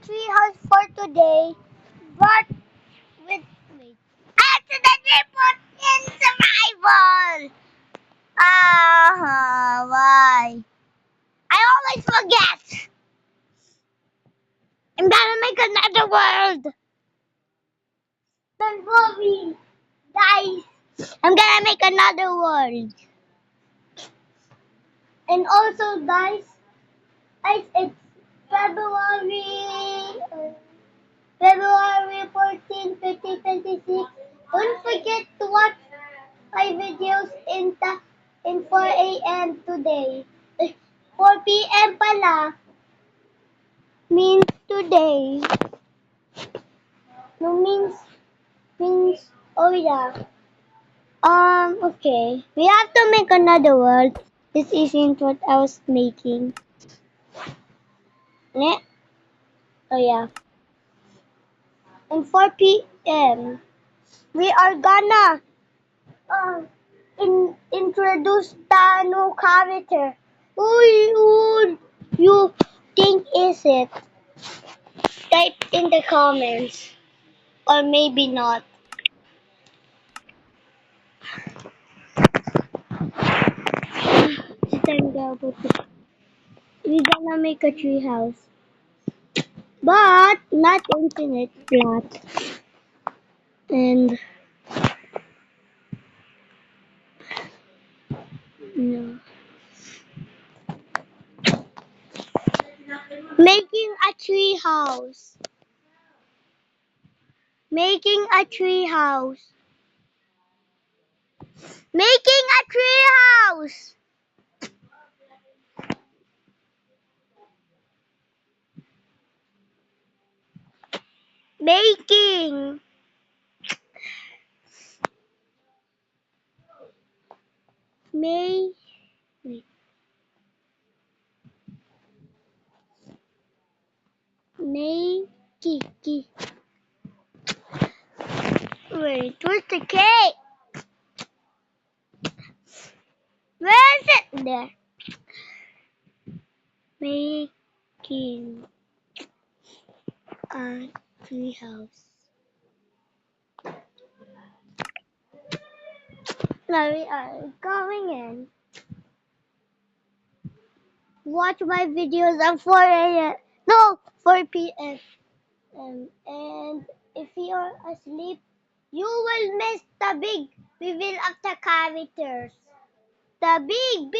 tree house for today, but wait. Accidentally put in survival. Why? I always forget. I'm gonna make another world. Don't worry, guys. I'm gonna make another world. And also, guys, it's February 14, 2026. Don't forget to watch my videos in 4 a.m. today. 4 p.m. pala means today. No means oh yeah. Okay. We have to make another world. This isn't what I was making. Ne? Oh yeah. And 4 p.m. we are gonna introduce the new character. Who you think is it? Type in the comments. Or maybe not. We're gonna make a tree house. But not internet flat. And no. Making a tree house. Making a tree house. Making a tree house. Making. May. Wait. Kiki. Wait, where's the cake? Where is it? There. Making a tree house. Now we are going in. Watch my videos at 4 a.m. No, 4 p.m. And if you're asleep, you will miss the big reveal of the characters. The big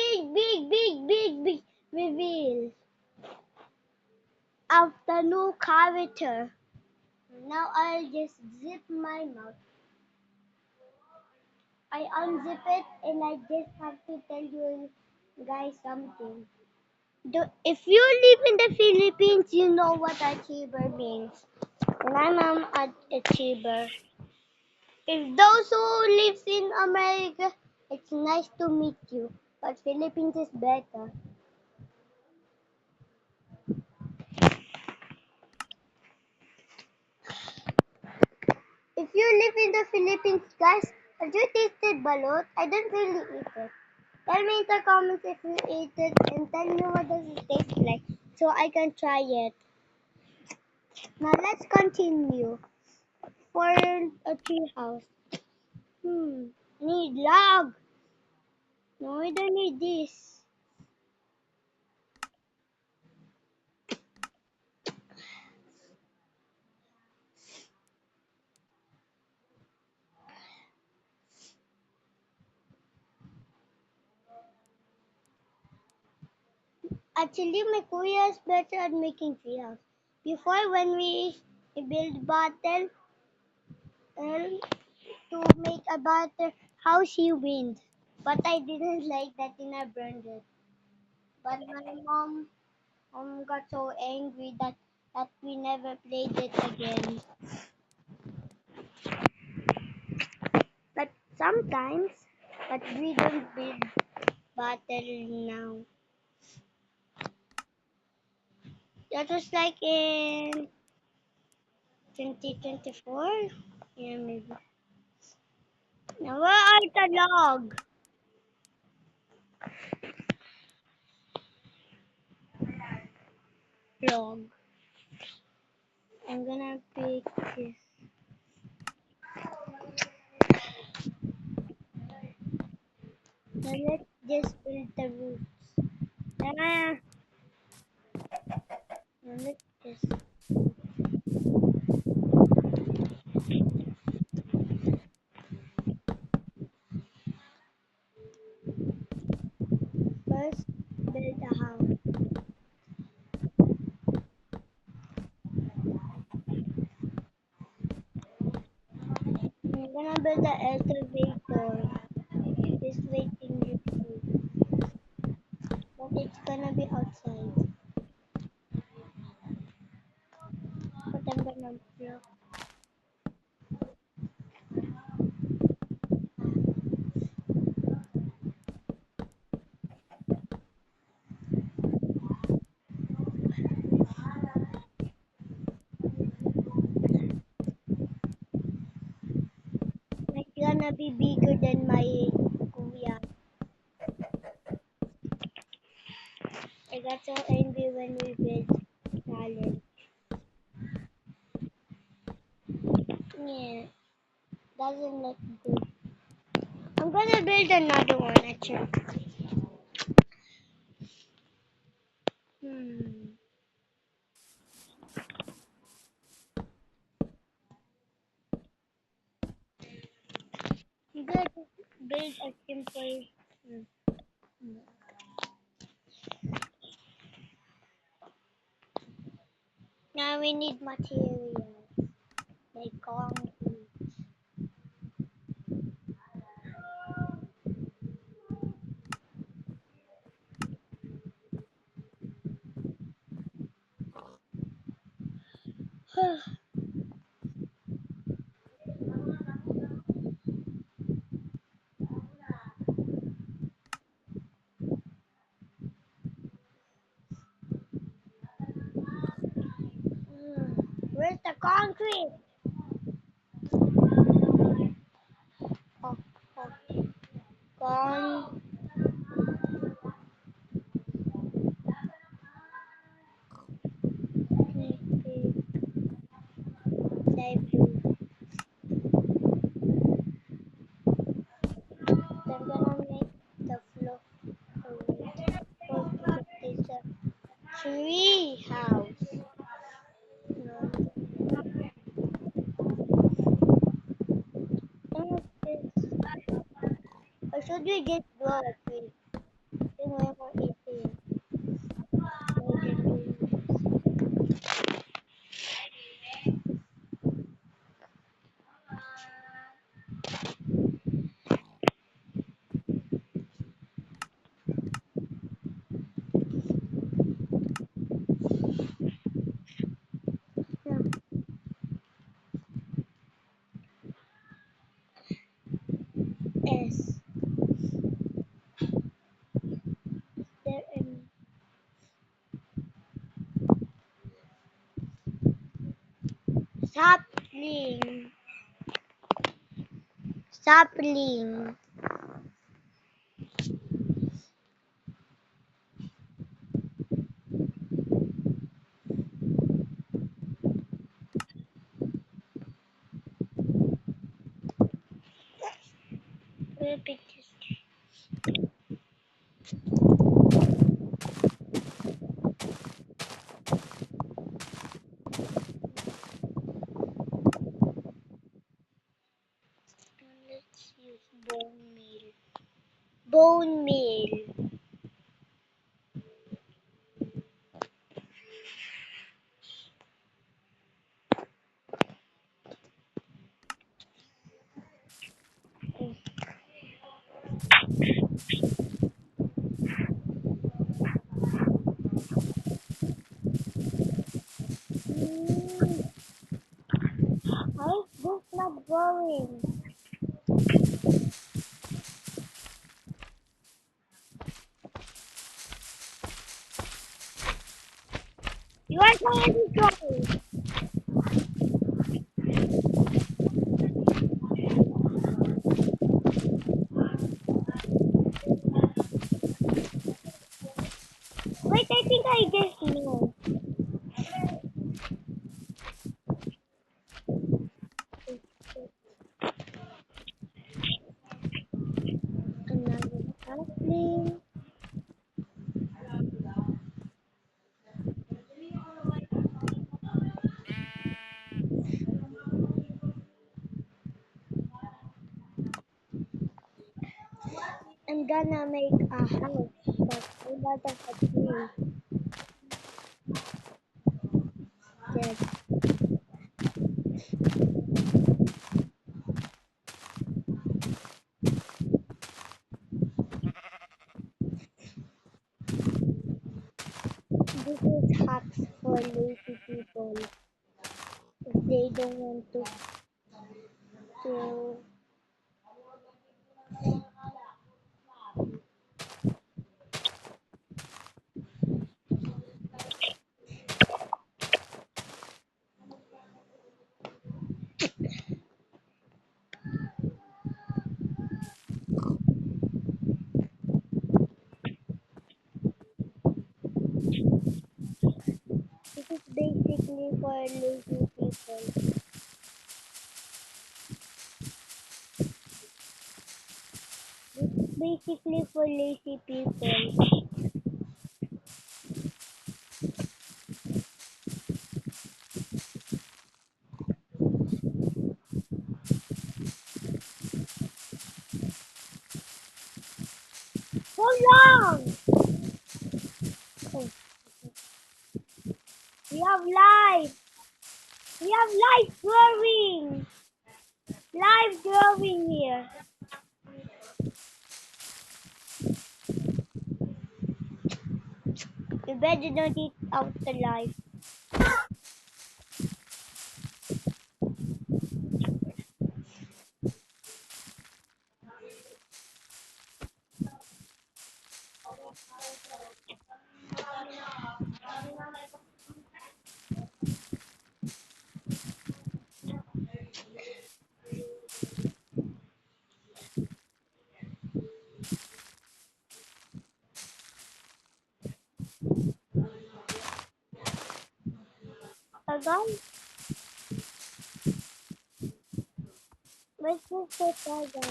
reveal of the new character. Now I'll just zip my mouth. I unzip it and I just have to tell you guys something. If you live in the Philippines, you know what achiever means. And I'm an achiever. If those who lives in America, it's nice to meet you. But Philippines is better. If you live in the Philippines, guys, have you tasted balut? I don't really eat it. Tell me in the comments if you eat it and tell me what does it taste like so I can try it. Now let's continue. For a tree house. Need log. No, we don't need this. Actually, my kuya is better at making tree house. Before, when we build bottle to make a bottle house, he wins. But I didn't like that and I burned it. But my mom got so angry that we never played it again. But sometimes, but we don't build bottle now. That was like in 2024? Yeah, maybe. Now, where are the log? Log. I'm gonna pick this. Now let's just build the roots. Ah, now let's just. First, build a house. I'm gonna build the elevator. Just waiting you to. But it's gonna be outside. But I'm gonna block. It's gonna be bigger than my kuya. I got so angry when we built challenge. Yeah, doesn't look good. I'm gonna build another one actually. Hmm. I'm gonna build a simple. Hmm. Now we need materials like concrete. Where's the concrete? Oh, oh. Concrete. Library. I'm gonna make the floor. It's a tree house. No. What is this? Or should we just grow a tree? Then we're more easier. We can do this. S. There in sapling. Sapling. We'll pick this. Let's use bone meal. Bone meal. Mm, how is this not growing? You are trying to grow. Wait, I think I just know. gonna make a house, but a lot of a tree. Yes. This is hacks for lazy people. If they don't want to this is basically for lazy people. This is basically for lazy people. So long! Oh, we have live! We have live drawing! Live drawing here. You better not eat out the live. Again? Where's the target?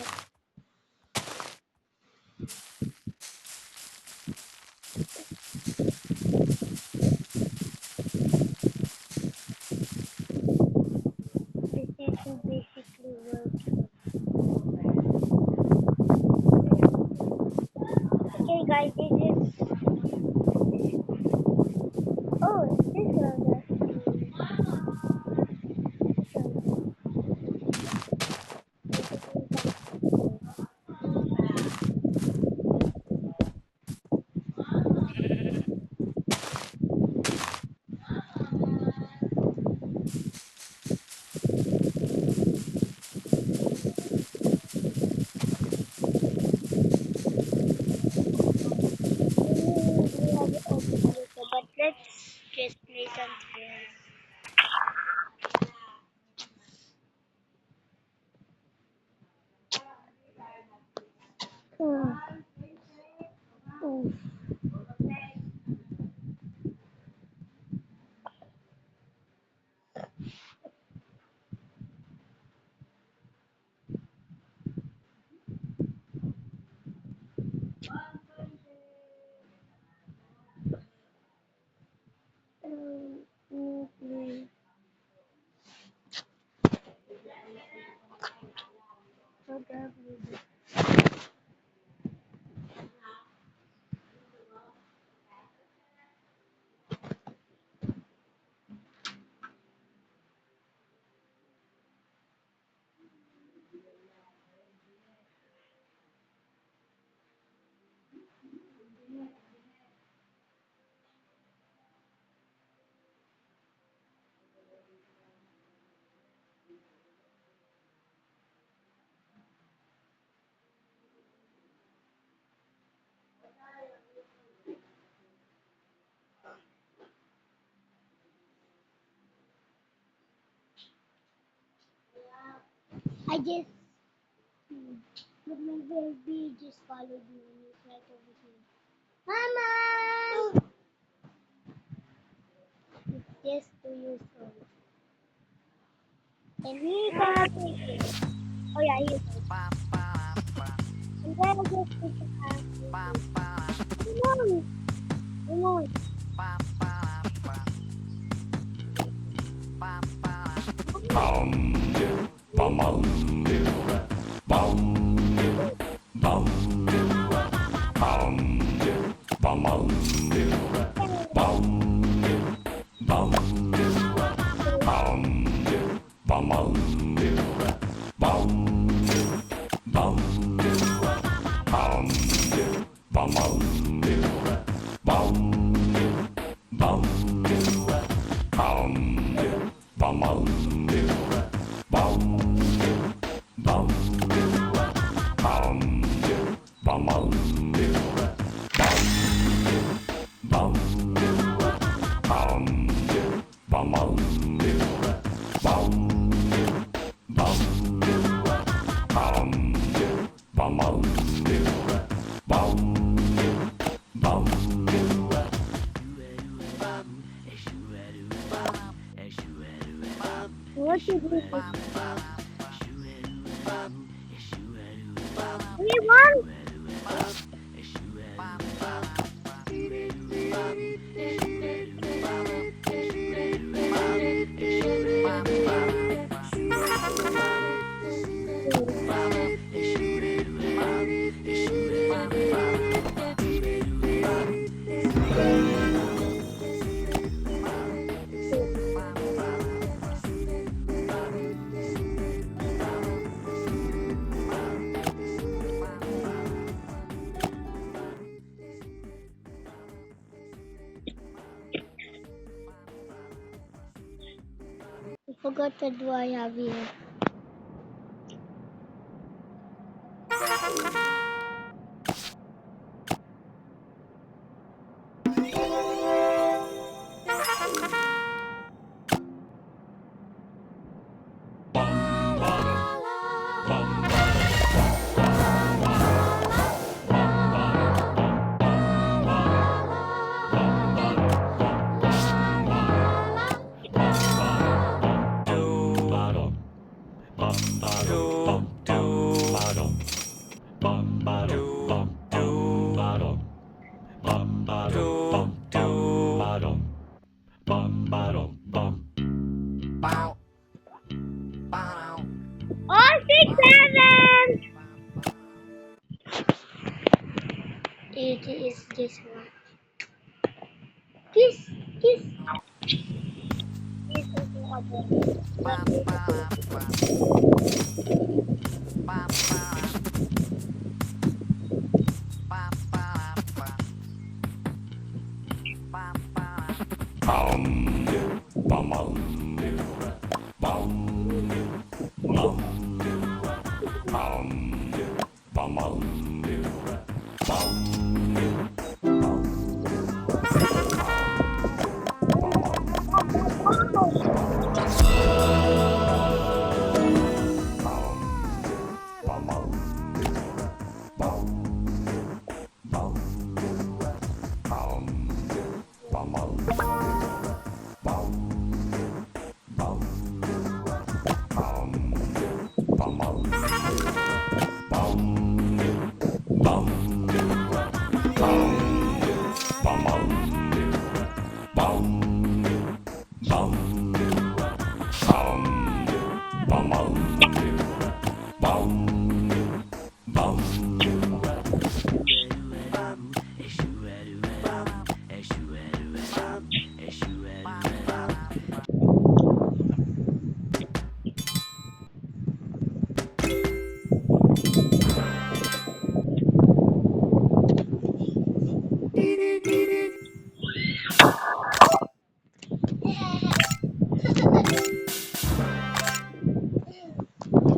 This is basically working. Okay guys, this is... Oh, this one. We have it open also, but let's just play some games. Oof. Mm. Probably. I just, but my baby just followed me and he's right over here. Mama! He's just 2 years old. And he's gonna take it. Oh yeah, he's I'm gonna just take it out. Come on! Come on! Bum, bum, bum, bum, bum, bum. What is this? Anyone? I forgot what do I have here. All 6, 7. It is this one. This is the other.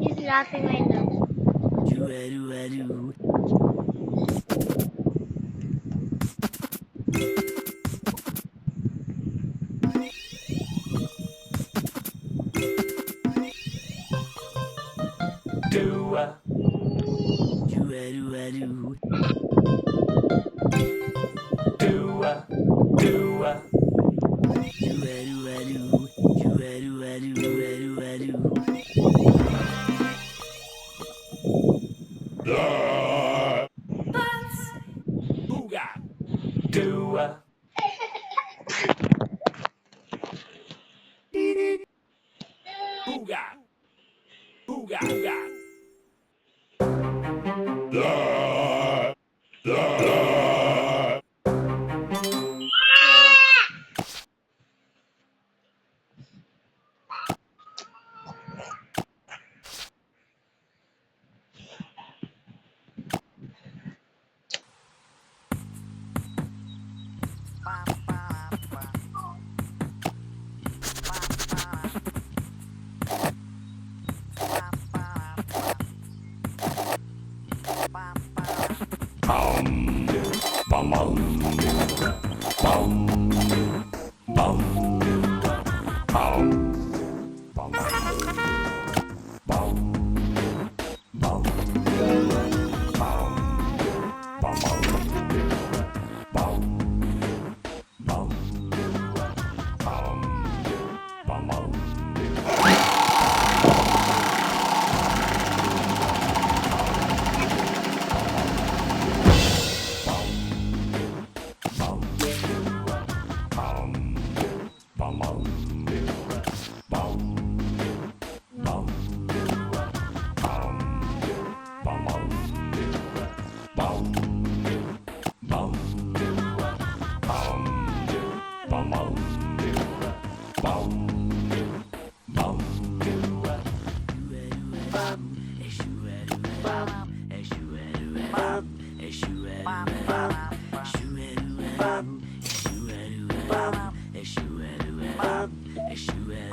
He's laughing right now.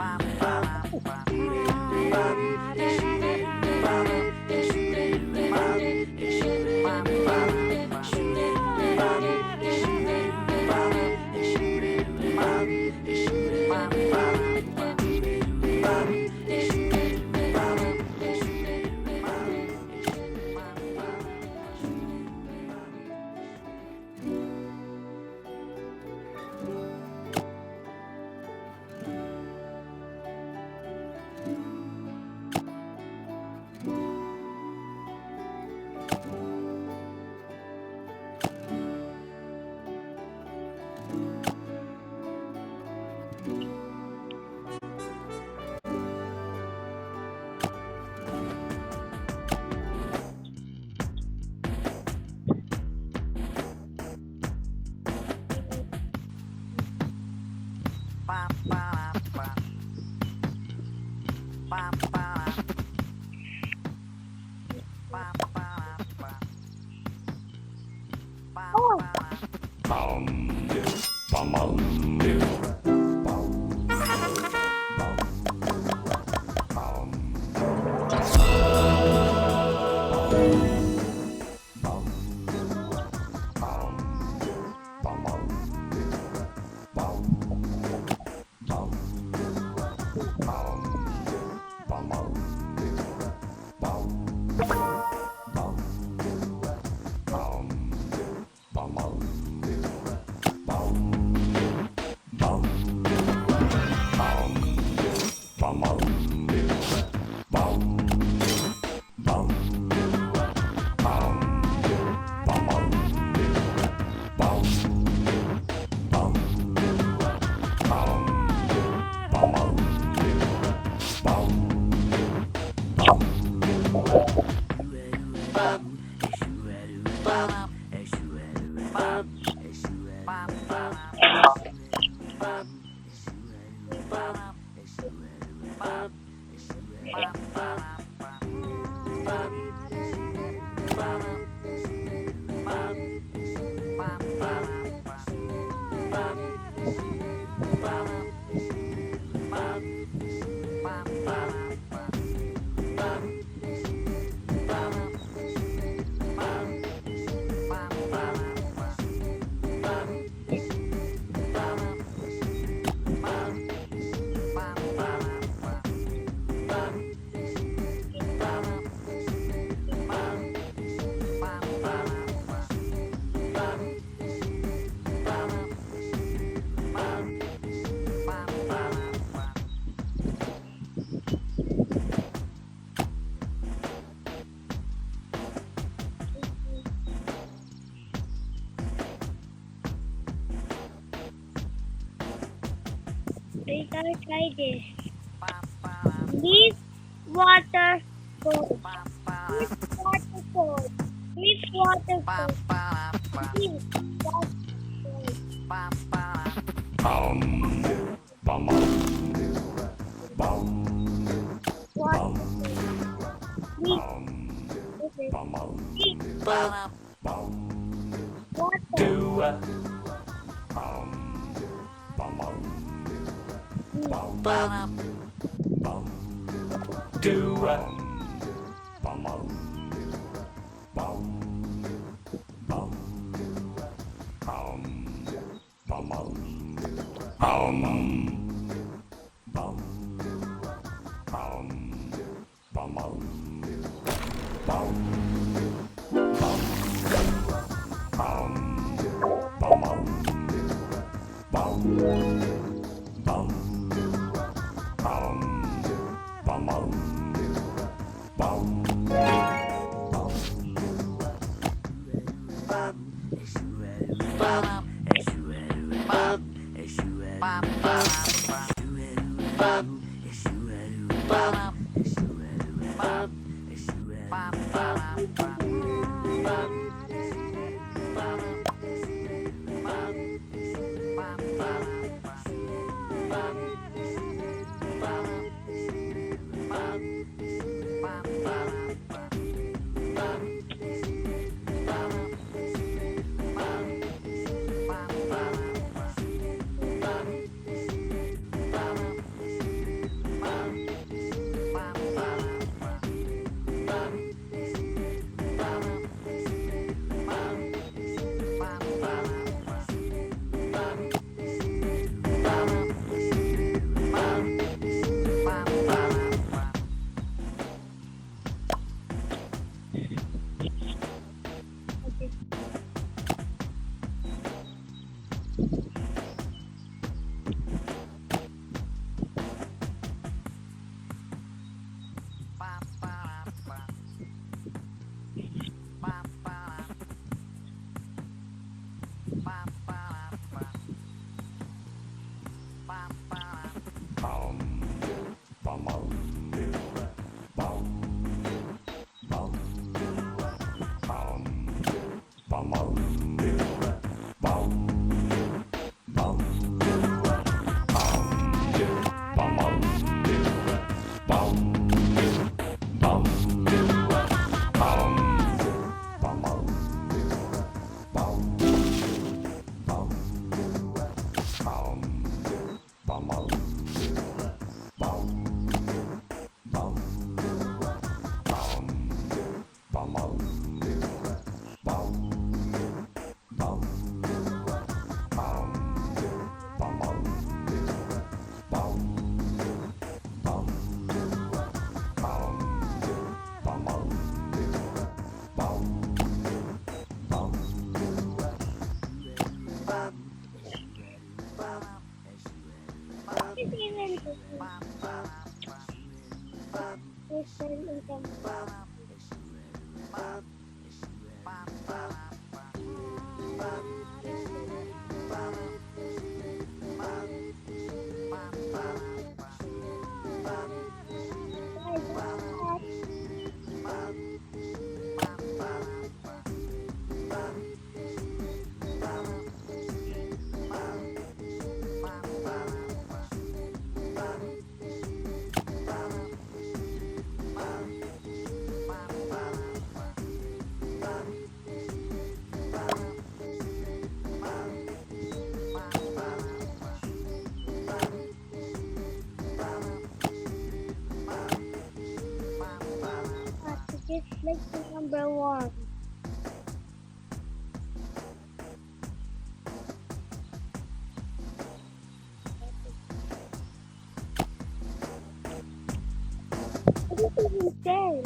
Oh, later try this. Leaf water gold. Leaf water gold. Leaf water gold. Leaf water gold. Leaf water. It's even listen in the It's like the number one. What is even ten?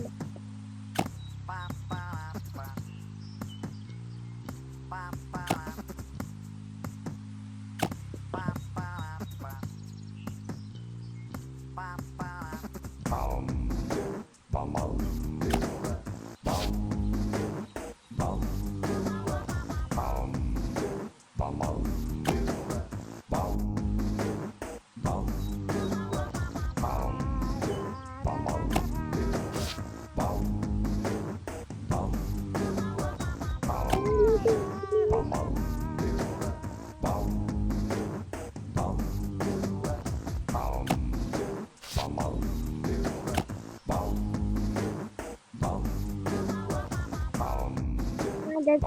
That's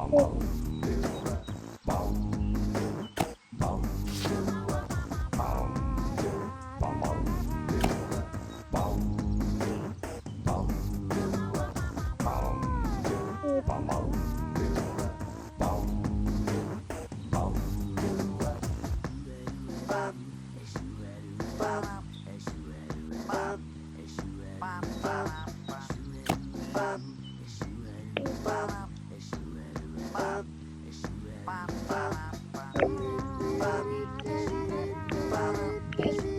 it.